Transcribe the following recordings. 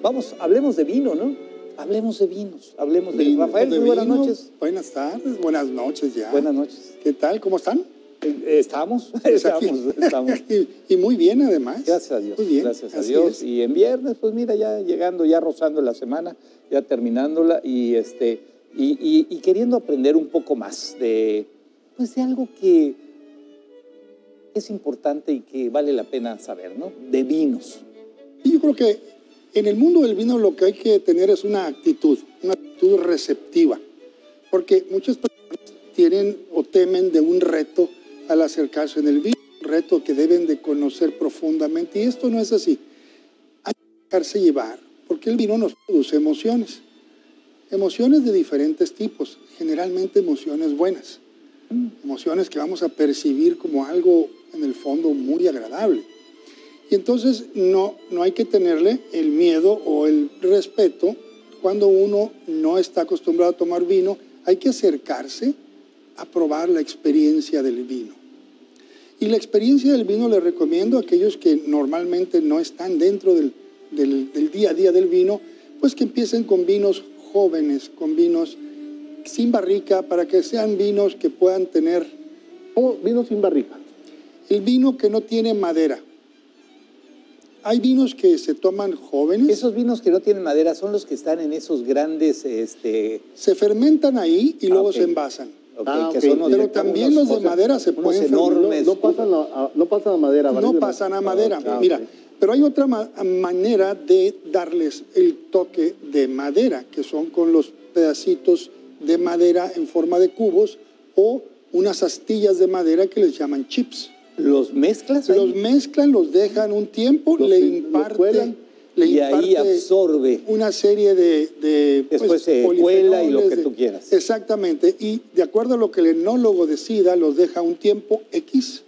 Vamos, hablemos de vino, ¿no? Hablemos de vinos, hablemos de... Vino, Rafael, muy buenas noches. Buenas tardes, buenas noches ya. Buenas noches. ¿Qué tal? ¿Cómo están? Estamos. y muy bien, además. Gracias a Dios. Muy bien. Gracias a Dios. Es. Y en viernes, pues mira, ya llegando, ya rozando la semana, ya terminándola y queriendo aprender un poco más de algo que es importante y que vale la pena saber, ¿no? De vinos. Y yo creo que en el mundo del vino lo que hay que tener es una actitud receptiva, porque muchas personas tienen o temen de un reto al acercarse en el vino, un reto que deben de conocer profundamente, y esto no es así. Hay que dejarse llevar, porque el vino nos produce emociones de diferentes tipos, generalmente emociones buenas, emociones que vamos a percibir como algo en el fondo muy agradable. Y entonces no hay que tenerle el miedo o el respeto cuando uno no está acostumbrado a tomar vino. Hay que acercarse a probar la experiencia del vino. Y la experiencia del vino le recomiendo a aquellos que normalmente no están dentro del día a día del vino, pues que empiecen con vinos jóvenes, con vinos sin barrica, para que sean vinos que puedan tener... ¿Cómo vino sin barrica? El vino que no tiene madera. Hay vinos que se toman jóvenes. Esos vinos que no tienen madera son los que están en esos grandes... Se fermentan ahí y luego se envasan. Pero también los de madera se pueden enormes. No pasan a madera. No pasan a madera. Mira, pero hay otra manera de darles el toque de madera, que son con los pedacitos de madera en forma de cubos o unas astillas de madera que les llaman chips. ¿Los mezclas? Los mezclan, los dejan un tiempo, le imparten y ahí absorbe una serie de después se cuela y lo que tú quieras. Exactamente, y de acuerdo a lo que el enólogo decida, los deja un tiempo X,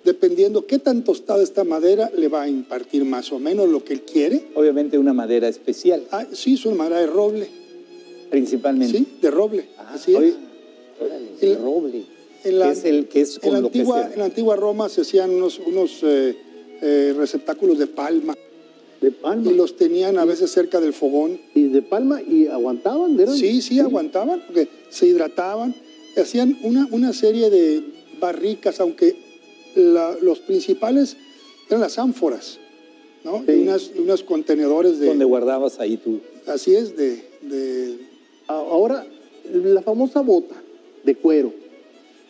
dependiendo qué tan tostada esta madera, le va a impartir más o menos lo que él quiere. Obviamente una madera especial. Sí, es una madera de roble. Principalmente. Sí, de roble, así es. El roble. En la antigua Roma se hacían unos receptáculos de palma. ¿De palma? Y los tenían a veces cerca del fogón. ¿Y de palma? ¿Y aguantaban? Sí, aguantaban, porque se hidrataban. Hacían una serie de barricas, aunque los principales eran las ánforas, ¿no? Sí. Y unos contenedores de... Donde guardabas ahí tú. Así es, Ahora, la famosa bota de cuero.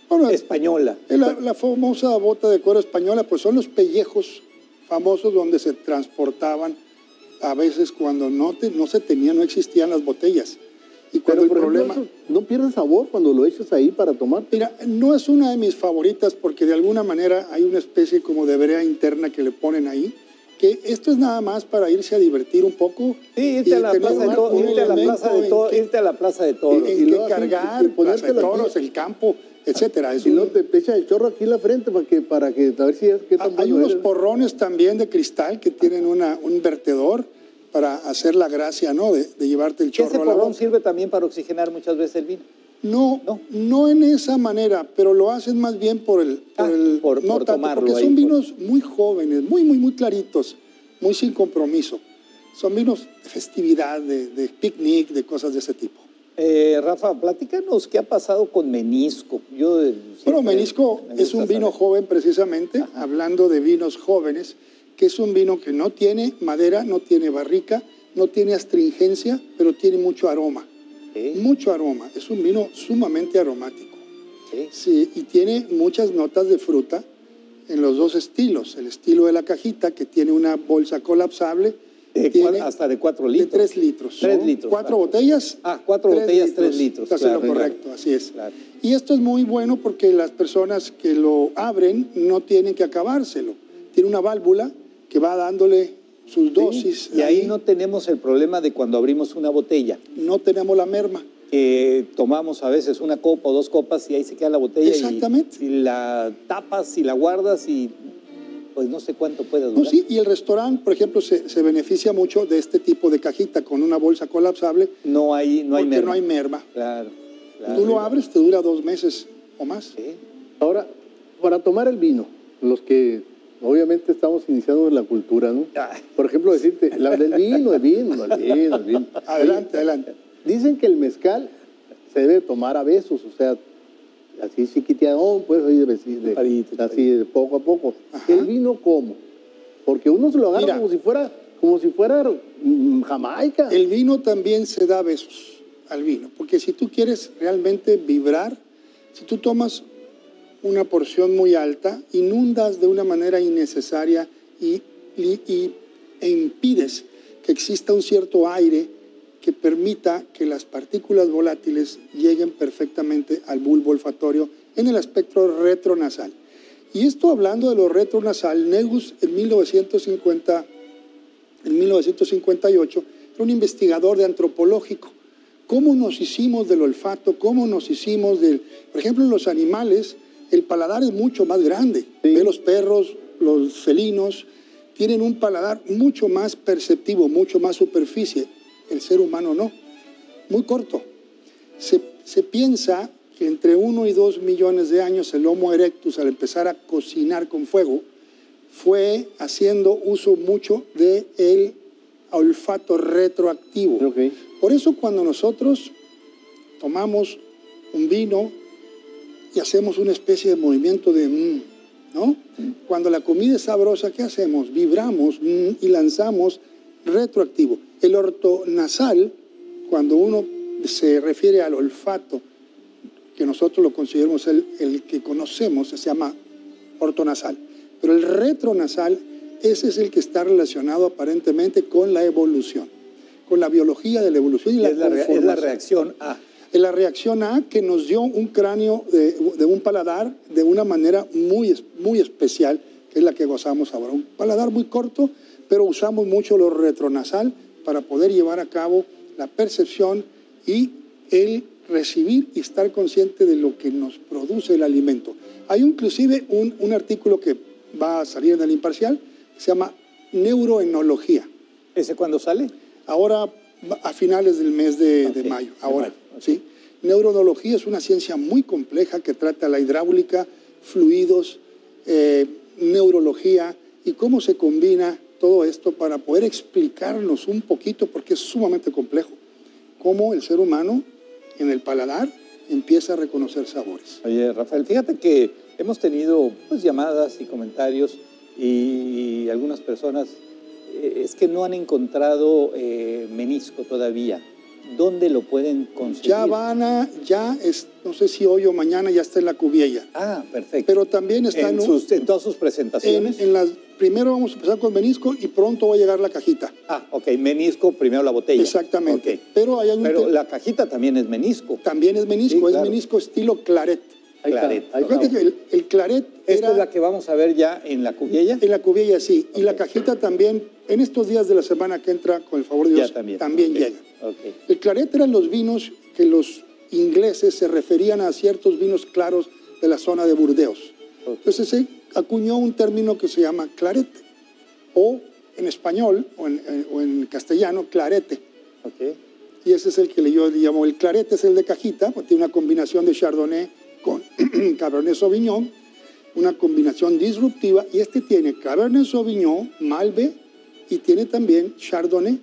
Bueno, española. La famosa bota de cuero española, pues son los pellejos famosos donde se transportaban a veces cuando no existían las botellas. Y cuando pero, por ejemplo, ¿no pierde sabor cuando lo echas ahí para tomar? Mira, no es una de mis favoritas porque de alguna manera hay una especie como de brea interna que le ponen ahí, que esto es nada más para irse a divertir un poco. Sí, irte a la plaza de toros, irte a la plaza de toros. En que cargar, plaza de toros, el campo, etcétera. Y luego te echa el chorro aquí en la frente para que a ver si es que tan Hay unos porrones también de cristal que tienen un vertedor para hacer la gracia, ¿no? De llevarte el chorro a la boca. ¿Ese porrón sirve también para oxigenar muchas veces el vino? No en esa manera, pero lo hacen más bien por tomarlo. Porque son vinos muy jóvenes, muy claritos, muy sin compromiso. Son vinos de festividad, de picnic, de cosas de ese tipo. Rafa, platícanos qué ha pasado con Menisco. Menisco es un vino joven precisamente, hablando de vinos jóvenes, que es un vino que no tiene madera, no tiene barrica, no tiene astringencia, pero tiene mucho aroma. Mucho aroma. Es un vino sumamente aromático. Sí, y tiene muchas notas de fruta en los dos estilos. El estilo de la cajita, que tiene una bolsa colapsable. Hasta de 4 litros. De 3 litros. 3 litros. 4 botellas. 4 botellas, 3 litros. Claro, lo correcto, así es. Claro. Y esto es muy bueno porque las personas que lo abren no tienen que acabárselo. Tiene una válvula que va dándole sus dosis. Y ahí no tenemos el problema de cuando abrimos una botella. No tenemos la merma. Tomamos a veces una copa o 2 copas y ahí se queda la botella. Exactamente. Y la tapas y la guardas y pues no sé cuánto puede durar. No, sí, y el restaurante, por ejemplo, se beneficia mucho de este tipo de cajita con una bolsa colapsable. No hay merma. Porque no hay merma. Claro. Tú lo abres, te dura 2 meses o más. Ahora, para tomar el vino, los que obviamente estamos iniciando en la cultura, ¿no? Por ejemplo, decirte, la del vino, el vino. Adelante, adelante. Dicen que el mezcal se debe tomar a besos, o sea, así chiquiteadón, pues, así de poco a poco. Ajá. ¿El vino cómo? Porque uno se lo agarra Mira, como si fuera Jamaica. El vino también se da besos al vino, porque si tú quieres realmente vibrar, si tú tomas una porción muy alta, inundas de una manera innecesaria e impides que exista un cierto aire que permita que las partículas volátiles lleguen perfectamente al bulbo olfatorio en el espectro retronasal. Y esto hablando de lo retronasal, Negus en 1958 era un investigador de antropológico. ¿Cómo nos hicimos del olfato? ¿Cómo nos hicimos del...? Por ejemplo, en los animales, el paladar es mucho más grande. Sí. Ve los perros, los felinos, tienen un paladar mucho más perceptivo, mucho más superficie. El ser humano no, muy corto. Se piensa que entre 1 y 2 millones de años el Homo erectus, al empezar a cocinar con fuego, fue haciendo uso mucho del olfato retroactivo. Okay. Por eso cuando nosotros tomamos un vino y hacemos una especie de movimiento de ¿no? Cuando la comida es sabrosa, ¿qué hacemos? Vibramos y lanzamos retroactivo. El ortonasal, cuando uno se refiere al olfato, que nosotros lo consideramos el que conocemos, se llama ortonasal. Pero el retronasal, ese es el que está relacionado aparentemente con la evolución, con la biología de la evolución y la conformación. Es la reacción A. Es la reacción A que nos dio un cráneo de un paladar de una manera muy, muy especial, que es la que gozamos ahora. Un paladar muy corto, pero usamos mucho lo retronasal para poder llevar a cabo la percepción y el recibir y estar consciente de lo que nos produce el alimento. Hay inclusive un artículo que va a salir en el Imparcial, que se llama Neuroenología. ¿Ese cuándo sale? Ahora, a finales del mes de mayo. Ahora, ¿sí? Neuroenología es una ciencia muy compleja que trata la hidráulica, fluidos, neurología y cómo se combina todo esto para poder explicarnos un poquito, porque es sumamente complejo, cómo el ser humano en el paladar empieza a reconocer sabores. Oye, Rafael, fíjate que hemos tenido pues, llamadas y comentarios y algunas personas es que no han encontrado menisco todavía. ¿Dónde lo pueden conseguir? No sé si hoy o mañana ya está en la Cubiella. Ah, perfecto. Pero también está en todas sus presentaciones. Primero vamos a empezar con menisco y pronto va a llegar la cajita. Ah, ok, menisco, primero la botella. Exactamente. Okay. Pero la cajita también es menisco. También es menisco, sí, claro. Es menisco estilo claret. Claret. Fíjate que el claret ¿Esta es la que vamos a ver ya en la Cubiella? En la Cubiella, sí. Okay. Y la cajita también, en estos días de la semana que entra, con el favor de Dios, también llega. Okay. El claret eran los vinos que los ingleses se referían a ciertos vinos claros de la zona de Burdeos. Okay. Entonces se acuñó un término que se llama claret, o en español, o en castellano, clarete. Okay. Y ese es el que yo llamo el clarete, es el de cajita, porque tiene una combinación de Chardonnay con Cabernet Sauvignon, una combinación disruptiva, y este tiene Cabernet Sauvignon, Malbec, y tiene también Chardonnay.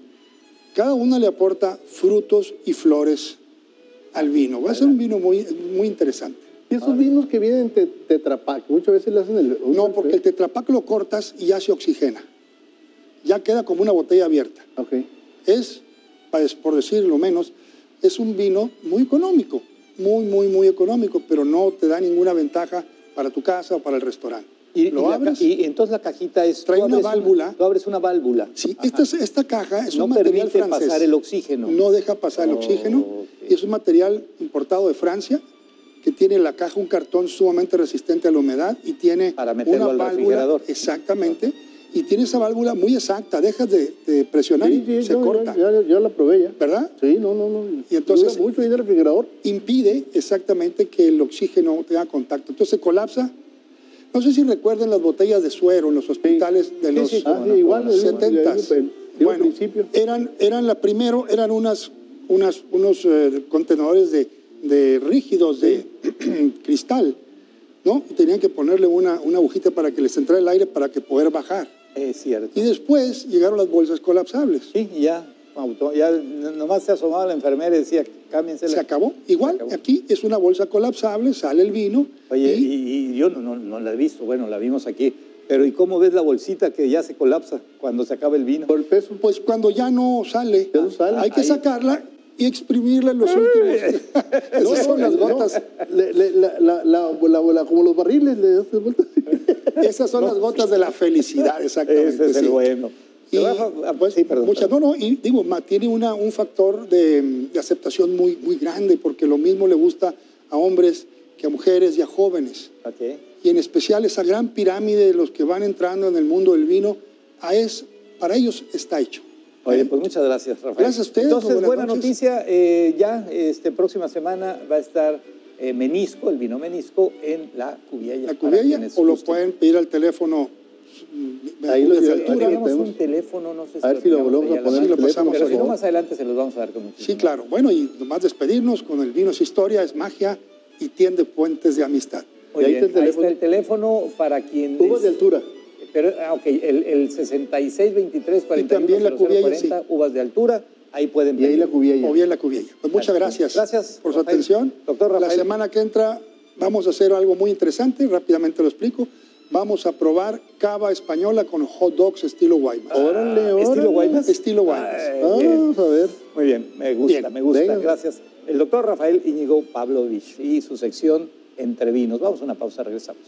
Cada una le aporta frutos y flores al vino. Va a ser un vino muy, muy interesante. ¿Y esos vinos que vienen en tetrapack? Muchas veces le hacen el... No, porque el tetrapack lo cortas y ya se oxigena. Ya queda como una botella abierta. Okay. Es, por decirlo menos, es un vino muy económico. Muy, muy, muy económico, pero no te da ninguna ventaja para tu casa o para el restaurante. Y entonces la cajita trae una válvula. Tú abres una válvula. Sí, esta caja es un material francés. No permite pasar el oxígeno. No deja pasar el oxígeno. Okay. Y es un material importado de Francia que tiene en la caja un cartón sumamente resistente a la humedad y tiene para meterlo una al válvula. Refrigerador. Exactamente. Y tiene esa válvula muy exacta. Dejas de presionar y se corta. Ya la probé ya. ¿Verdad? Sí, no. Y entonces dura mucho ahí del refrigerador. Impide exactamente que el oxígeno tenga contacto. Entonces se colapsa. No sé si recuerdan las botellas de suero en los hospitales de los 70s. Bueno, eran unos contenedores de rígidos de cristal. ¿no? Y tenían que ponerle una agujita para que les entrara el aire para que poder bajar. Es cierto. Y después llegaron las bolsas colapsables. Sí, y ya nomás se asomaba la enfermera y decía, cámbiensela. Se acabó. Igual, Se acabó. Aquí es una bolsa colapsable, sale el vino. Oye, y yo no la he visto, bueno, la vimos aquí, pero ¿y cómo ves la bolsita que ya se colapsa cuando se acaba el vino? Por el peso. Pues cuando ya no sale, Ya no sale. hay que sacarla y exprimirla en los últimos. Esas son las gotas. Como los barriles le das vueltas. Esas son las gotas de la felicidad, exactamente. Ese es el sí. bueno. Y, Pues, sí, perdón. y digo, tiene un factor de aceptación muy, muy grande, porque lo mismo le gusta a hombres que a mujeres y a jóvenes. Okay. Y en especial esa gran pirámide de los que van entrando en el mundo del vino, para ellos está hecho. Oye, pues muchas gracias, Rafael. Gracias a ustedes. Entonces, Buenas buena noches. noticia, próxima semana va a estar Menisco, el vino Menisco, en la Cubiella. La para Cubiella, quienes o lo gusten. pueden pedir al teléfono. Ahí lo desde llevo. altura. Teníamos tenemos. un teléfono, no sé si A ver si lo tengamos volvemos ahí a la poner mano. Sí, lo el teléfono, pasamos, Pero por si no, favor. más adelante se los vamos a dar con muchísimo. Sí, claro. Bueno, y nomás despedirnos con el vino es historia, es magia y tiende puentes de amistad. Muy Y ahí bien, está el ahí está el teléfono para quien... Uvas de altura. Pero, ok, el 66 23 41 Y también la 00 Cubiella, 40, uvas de altura, ahí pueden Y ahí pedir. la Cubiella. O bien la Cubiella. Pues muchas gracias. Gracias, por su Rafael. atención. Doctor Rafael. La semana que entra vamos a hacer algo muy interesante, rápidamente lo explico. Vamos a probar cava española con hot dogs estilo Guaymas. Órale. ¿Estilo Guaymas? Estilo Guaymas. Vamos a ver. Muy bien, me gusta, Bien, me gusta. venga. Gracias. El doctor Rafael Íñigo Pavlovich y su sección Entre Vinos. Vamos a una pausa, regresamos.